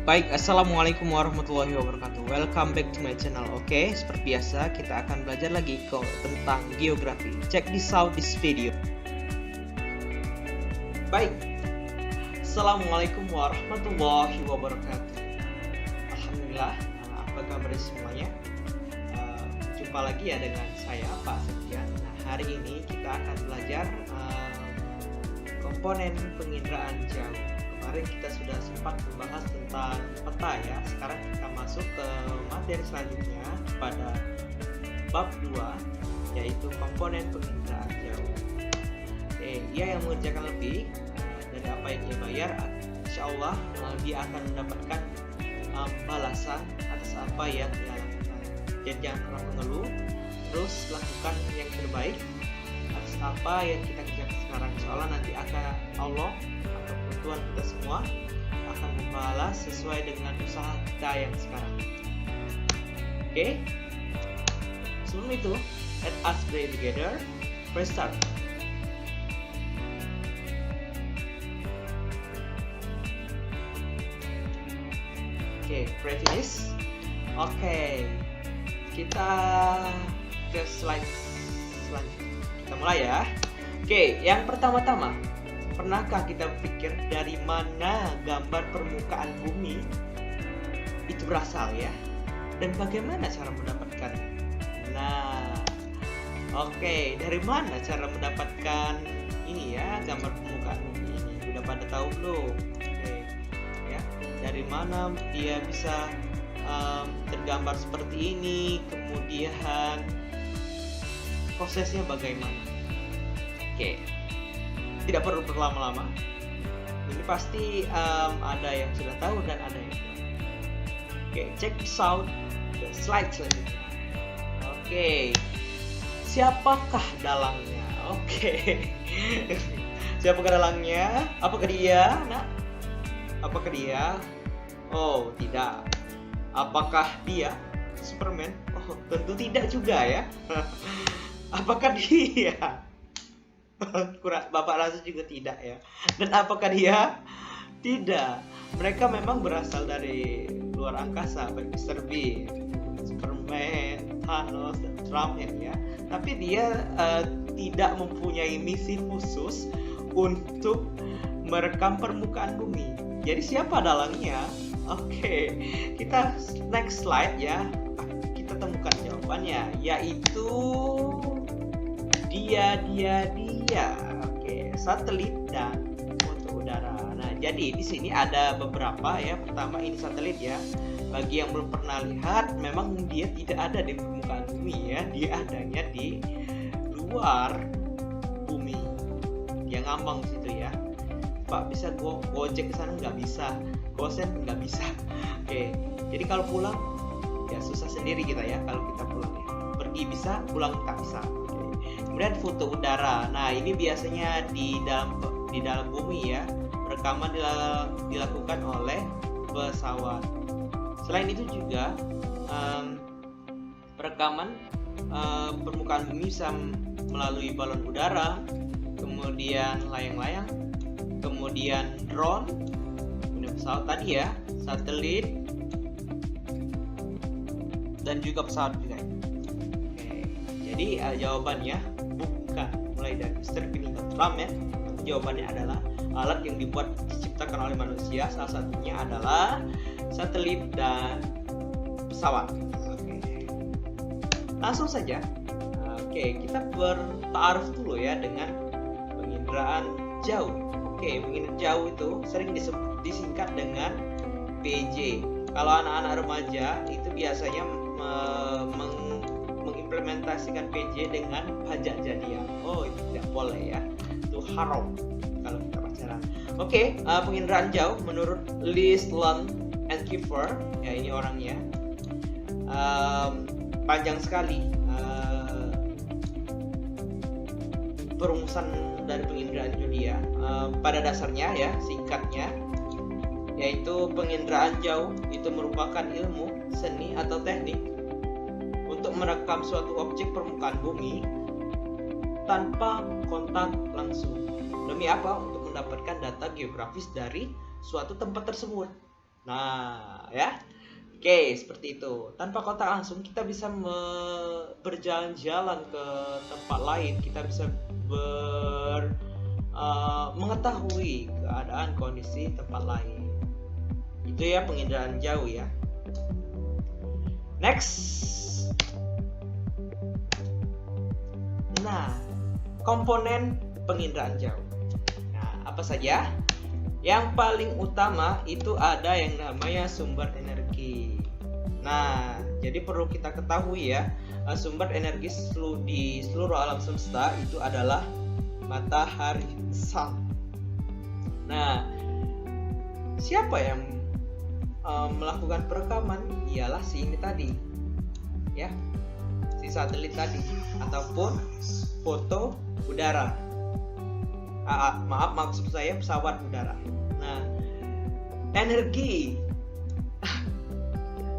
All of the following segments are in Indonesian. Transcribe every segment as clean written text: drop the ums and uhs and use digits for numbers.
Baik, assalamualaikum warahmatullahi wabarakatuh. Welcome back to my channel. Oke, seperti biasa kita akan belajar lagi tentang geografi. Check this out this video. Baik, assalamualaikum warahmatullahi wabarakatuh. Alhamdulillah, apa kabar semuanya? Jumpa lagi ya dengan saya Pak Septian. Nah, hari ini kita akan belajar komponen penginderaan jauh. Kemarin kita sudah sempat membahas tentang peta ya. Sekarang kita masuk ke materi selanjutnya pada bab 2, yaitu komponen penginderaan jauh. Ia yang mengerjakan lebih dari apa yang dia bayar, insya Allah dia akan mendapatkan balasan atas apa yang dia lakukan. Jadi jangan pernah mengeluh, terus lakukan yang terbaik atas apa yang kita kerjakan sekarang. Soalnya nanti akan Allah atau Tuhan kita semua akan membalas sesuai dengan usaha kita yang sekarang. Oke? Sebelum itu, let us pray together. Press start. Oke, pray finish. Oke, kita ke slide selanjutnya. Kita mulai ya. Oke, yang pertama-tama, pernahkah kita pikir dari mana gambar permukaan bumi itu berasal ya? Dan bagaimana cara mendapatkan? Nah, oke, dari mana cara mendapatkan ini ya, gambar permukaan bumi ini? Udah pada tahu belum? Oke, ya. Dari mana dia bisa tergambar seperti ini? Kemudian prosesnya bagaimana? Oke. Tidak perlu berlama-lama. Ini pasti ada yang sudah tahu dan ada yang tidak. Oke, check this out the slide selanjutnya. Oke, siapakah dalangnya? Oke, siapakah dalangnya? Apakah dia? Nah, apakah dia? Oh, tidak. Apakah dia Superman? Oh, tentu tidak juga ya. Apakah dia? Bapak rasa juga tidak ya. Dan apakah dia? Tidak. Mereka memang berasal dari luar angkasa, baik Mr. Bean, Superman, Thanos, dan Trump ya. Tapi dia tidak mempunyai misi khusus untuk merekam permukaan bumi. Jadi siapa dalangnya? Oke, kita next slide ya. Kita temukan jawabannya, yaitu dia. Oke, satelit dan foto udara. Nah, jadi di sini ada beberapa ya. Pertama ini satelit ya. Bagi yang belum pernah lihat, memang dia tidak ada di permukaan bumi ya. Dia adanya di luar bumi. Dia ngambang di situ ya. Pak, bisa gojek ke sana? Nggak bisa. Gosen nggak bisa. Oke, jadi kalau pulang ya susah sendiri kita ya. Kalau kita pulang ya. Pergi bisa, pulang tak bisa. Kemudian foto udara. Nah, ini biasanya di dalam bumi ya. Rekaman dilakukan oleh pesawat. Selain itu juga perekaman permukaan bumi bisa melalui balon udara, kemudian layang-layang, kemudian drone, kemudian pesawat tadi ya, satelit, dan juga pesawat juga. Oke, jadi jawabannya bukan mulai dari Mr. Bean dan Trump ya. Jawabannya adalah alat yang diciptakan oleh manusia. Salah satunya adalah satelit dan pesawat. Oke. Langsung saja. Oke, kita bertaaruf dulu ya dengan penginderaan jauh. Oke, penginderaan jauh itu sering disingkat dengan PJ. Kalau anak-anak remaja itu biasanya mengimplementasikan PJ dengan pajak jadian. Oh, itu tidak boleh ya. Itu haram kalau kita pacaran. Oke, penginderaan jauh menurut Lisland and Kiefer, ya ini orangnya, panjang sekali perumusan dari penginderaan jauh dia. Pada dasarnya ya, singkatnya, yaitu penginderaan jauh itu merupakan ilmu, seni atau teknik untuk merekam suatu objek permukaan bumi tanpa kontak langsung. Demi apa? Untuk mendapatkan data geografis dari suatu tempat tersebut. Nah, ya. Oke, seperti itu. Tanpa kontak langsung kita bisa berjalan-jalan ke tempat lain. Kita bisa mengetahui keadaan kondisi tempat lain. Itu ya penginderaan jauh ya. Next. Nah, komponen penginderaan jauh. Nah, apa saja? Yang paling utama itu ada yang namanya sumber energi. Nah, jadi perlu kita ketahui ya, sumber energi di seluruh alam semesta itu adalah matahari, sun. Nah, siapa yang melakukan perekaman? Ialah si ini tadi, ya, si satelit tadi, ataupun foto udara. Maksud saya pesawat udara. Nah, energi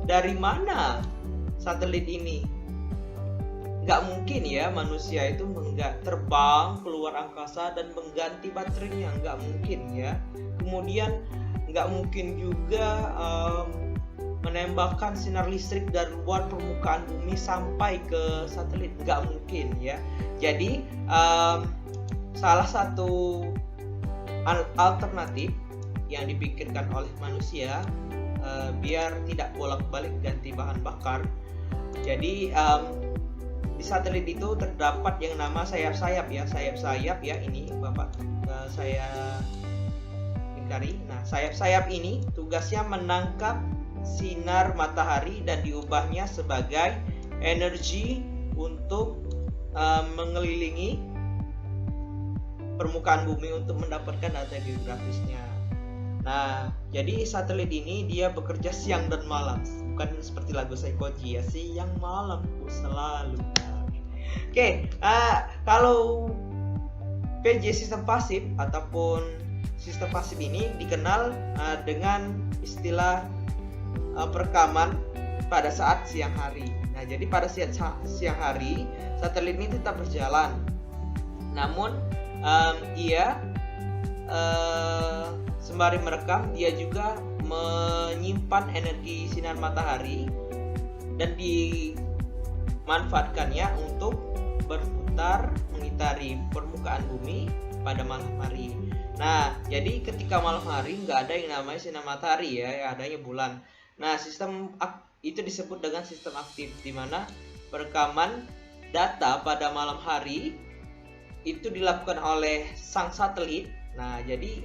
dari mana satelit ini? Nggak mungkin ya manusia itu terbang keluar angkasa dan mengganti baterainya, nggak mungkin ya. Kemudian nggak mungkin juga menembakkan sinar listrik dari luar permukaan bumi sampai ke satelit, nggak mungkin ya. Jadi salah satu alternatif yang dipikirkan oleh manusia biar tidak bolak-balik ganti bahan bakar. Jadi di satelit itu terdapat yang nama sayap-sayap ya, ini Bapak saya ingkari. Nah, sayap-sayap ini tugasnya menangkap sinar matahari dan diubahnya sebagai energi untuk mengelilingi permukaan bumi untuk mendapatkan data geografisnya. Nah, jadi satelit ini dia bekerja siang dan malam, bukan seperti lagu Saikoji ya, siang malam ku selalu. Oke, kalau PJ sistem pasif ataupun sistem pasif ini dikenal dengan istilah perekaman pada saat siang hari. Nah, jadi pada siang hari satelit ini tetap berjalan, namun ia sembari merekam, dia juga menyimpan energi sinar matahari dan dimanfaatkannya untuk berputar mengitari permukaan bumi pada malam hari. Nah, jadi ketika malam hari nggak ada yang namanya sinar matahari ya, adanya bulan. Nah, sistem itu disebut dengan sistem aktif, di mana perekaman data pada malam hari itu dilakukan oleh sang satelit. Nah, jadi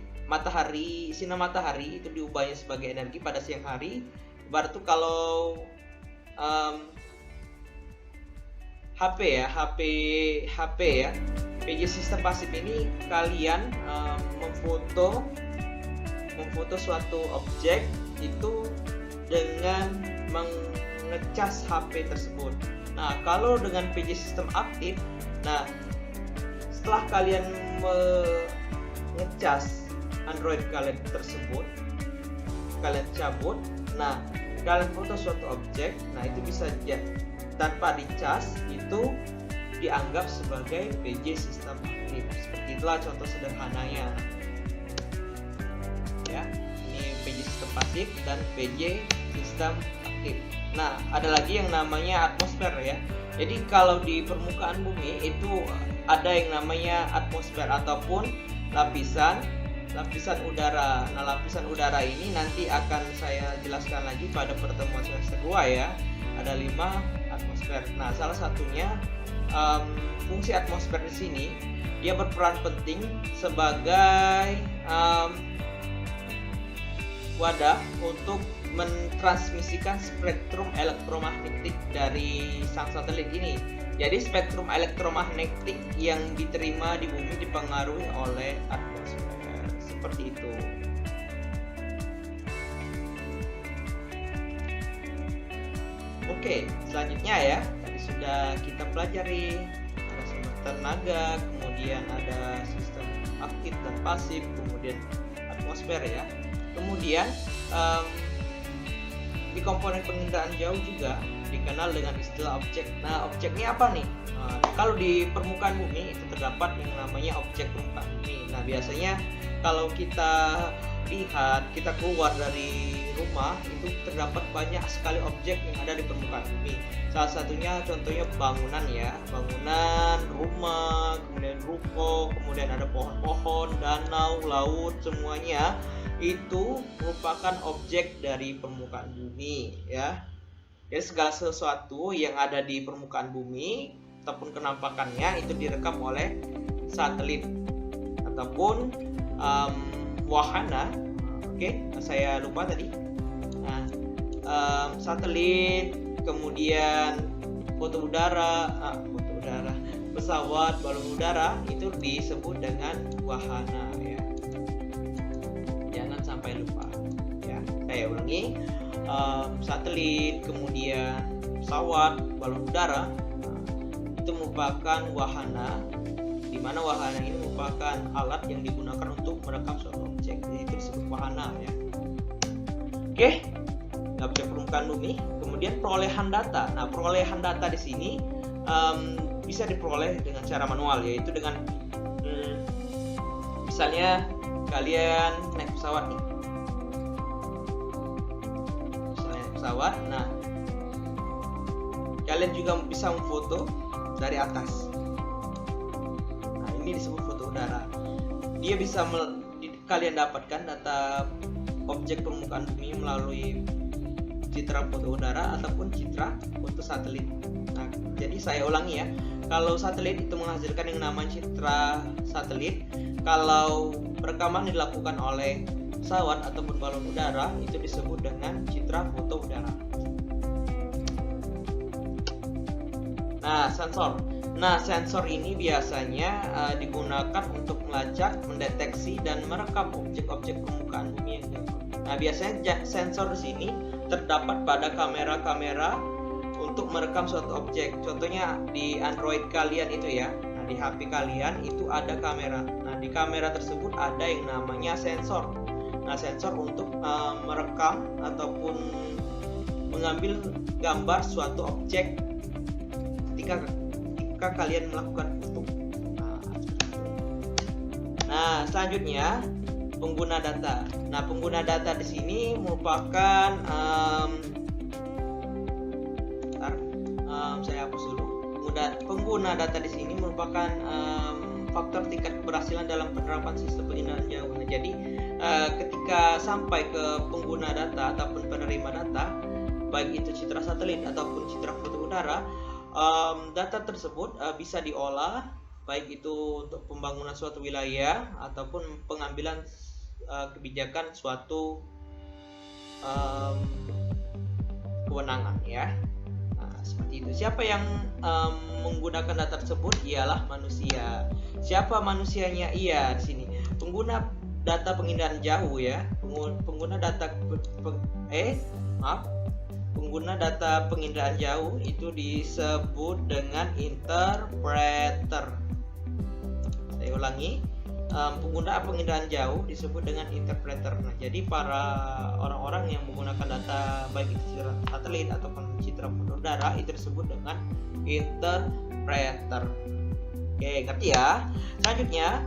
sinar matahari itu diubahnya sebagai energi pada siang hari. Ibarat tuh kalau HP ya, PJ sistem pasif ini kalian memfoto suatu objek itu dengan mengecas HP tersebut. Nah, kalau dengan PJ sistem aktif, nah setelah kalian mengecas Android kalian tersebut, kalian cabut, nah kalian foto suatu objek, nah itu bisa tanpa dicas itu dianggap sebagai PJ sistem aktif. Seperti itulah contoh sederhananya ya, ini PJ sistem pasif dan PJ sistem aktif. Nah, ada lagi yang namanya atmosfer ya. Jadi kalau di permukaan bumi itu ada yang namanya atmosfer ataupun lapisan udara. Nah, lapisan udara ini nanti akan saya jelaskan lagi pada pertemuan semester 2 ya. Ada 5 atmosfer. Nah, salah satunya fungsi atmosfer di sini dia berperan penting sebagai wadah untuk mentransmisikan spektrum elektromagnetik dari sang satelit ini. Jadi spektrum elektromagnetik yang diterima di bumi dipengaruhi oleh atmosfer. Seperti itu. Oke, selanjutnya ya, tadi sudah kita pelajari ada sumber tenaga, kemudian ada sistem aktif dan pasif, kemudian atmosfer ya. Kemudian di komponen penginderaan jauh juga dikenal dengan istilah objek. Nah, objek ini apa nih? Kalau di permukaan bumi itu terdapat yang namanya objek permukaan bumi. Nah, biasanya kalau kita lihat, kita keluar dari rumah itu terdapat banyak sekali objek yang ada di permukaan bumi. Salah satunya contohnya bangunan ya, bangunan, rumah, kemudian ruko, kemudian ada pohon-pohon, danau, laut, semuanya itu merupakan objek dari permukaan bumi ya. Jadi segala sesuatu yang ada di permukaan bumi ataupun kenampakannya itu direkam oleh satelit ataupun wahana. Oke, saya lupa tadi. Nah, satelit, kemudian foto udara, pesawat, balon udara itu disebut dengan wahana ya. Jangan sampai lupa ya. Saya ulangi, satelit, kemudian pesawat, balon udara, itu merupakan wahana, di mana wahana ini merupakan alat yang digunakan untuk merekam suatu objek, jadi itu disebut wahana ya. Oke, objek permukaan bumi. Kemudian perolehan data. Nah, perolehan data di sini bisa diperoleh dengan cara manual, yaitu dengan misalnya kalian naik pesawat nih, misalnya pesawat. Nah, kalian juga bisa memfoto dari atas. Nah, ini disebut foto udara. Dia bisa kalian dapatkan data objek permukaan bumi melalui citra foto udara ataupun citra foto satelit. Nah, jadi saya ulangi ya. Kalau satelit itu menghasilkan yang namanya citra satelit. Kalau rekaman dilakukan oleh pesawat ataupun balon udara itu disebut dengan citra foto udara. Nah, sensor. Nah, sensor ini biasanya digunakan untuk melacak, mendeteksi, dan merekam objek-objek permukaan bumi yang jauh. Nah, biasanya sensor di sini terdapat pada kamera-kamera untuk merekam suatu objek. Contohnya di Android kalian itu ya. Nah, di HP kalian itu ada kamera. Nah, di kamera tersebut ada yang namanya sensor. Nah, sensor untuk merekam ataupun mengambil gambar suatu objek ketika kalian melakukan foto. Nah, selanjutnya pengguna data. Nah, pengguna data di sini merupakan saya hapus dulu. Pengguna data di sini merupakan faktor tingkat keberhasilan dalam penerapan sistem penginderaan jauh. Nah, jadi ketika sampai ke pengguna data ataupun penerima data, baik itu citra satelit ataupun citra foto udara, data tersebut bisa diolah, baik itu untuk pembangunan suatu wilayah ataupun pengambilan kebijakan suatu kewenangan ya. Nah, seperti itu. Siapa yang menggunakan data tersebut? Ialah manusia. Siapa manusianya? Iya, di sini pengguna data penginderaan jauh ya. Pengguna data pengguna data penginderaan jauh itu disebut dengan interpreter. Saya ulangi, pengguna penginderaan jauh disebut dengan interpreter. Nah, jadi para orang-orang yang menggunakan data baik itu citra satelit ataupun citra foto udara itu disebut dengan interpreter. Oke, ngerti ya? Selanjutnya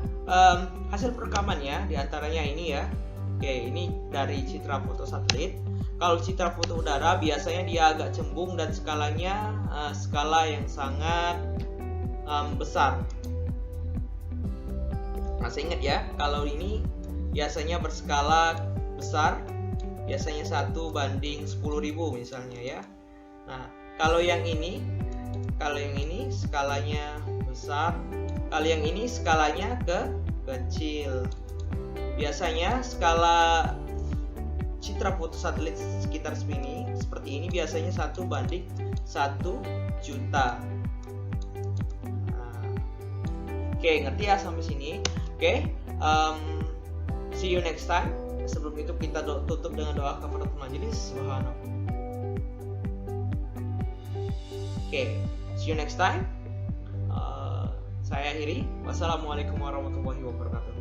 hasil perekamannya diantaranya ini ya. Oke, ini dari citra foto satelit. Kalau citra foto udara biasanya dia agak cembung dan skalanya skala yang sangat besar. Masih ingat ya, kalau ini biasanya berskala besar, biasanya 1:10.000 misalnya ya. Nah, kalau yang ini skalanya besar, kalau yang ini skalanya kecil. Biasanya skala citra foto satelit sekitar seperti ini biasanya 1:1 juta. Oke, ngerti ya sampai sini? Oke, see you next time. Sebelum itu kita tutup dengan doa kafaratul majelis. Subhanallah. Oke, see you next time. Saya akhiri. Wassalamualaikum warahmatullahi wabarakatuh.